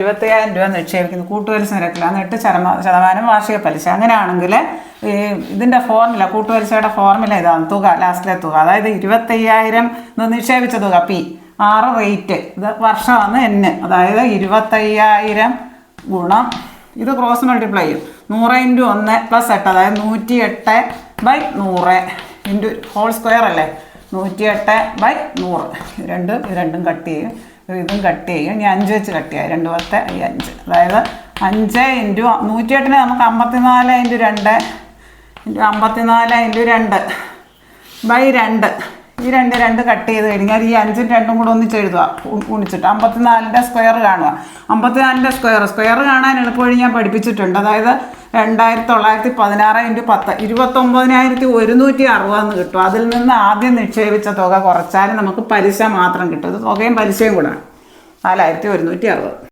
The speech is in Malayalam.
രൂപ നിക്ഷേപിക്കുന്നു കൂട്ടുപലിശ നിരക്കിലാണ് 8% വാർഷിക പലിശ. അങ്ങനെയാണെങ്കിൽ ഈ ഇതിൻ്റെ ഫോർമുല കൂട്ടുപലിശയുടെ ഫോർമുല ഇതാണ് തുക ലാസ്റ്റിലെ തുക അതായത് 25,000 നിക്ഷേപിച്ച തുക പി 6 റേറ്റ് ഇത് വർഷമാണ് N അതായത് 25,000 ഗുണം ഇത് ക്രോസ് മൾട്ടിപ്ലൈ ചെയ്യും 100 × 1 + 8 അതായത് 108/100 ഇൻറ്റു ഹോൾ സ്ക്വയർ അല്ലേ 108/100 രണ്ടും കട്ട് ചെയ്യും ഇതും കട്ട് ചെയ്യും ഇനി 5 വെച്ച് കട്ട് ചെയ്യാം 2 × 10 = 5 അതായത് 5 × 108 നമുക്ക് 54 × 2 × 2 ഈ രണ്ട് കട്ട് ചെയ്ത് കഴിഞ്ഞാൽ ഈ 5ഉം 2ഉം കൂടെ ഒന്നിച്ച് എഴുതുക ഗുണിച്ചിട്ട് 54ൻ്റെ സ്ക്വയർ കാണുക 54ൻ്റെ സ്ക്വയർ കാണാൻ എളുപ്പവഴി ഞാൻ പഠിപ്പിച്ചിട്ടുണ്ട് അതായത് 2916 × 10 29,160 കിട്ടും. അതിൽ നിന്ന് ആദ്യം നിക്ഷേപിച്ച തുക കുറച്ചാൽ നമുക്ക് പലിശ മാത്രം കിട്ടും. ഇത് തുകയും പലിശയും കൂടാണ് 4,160.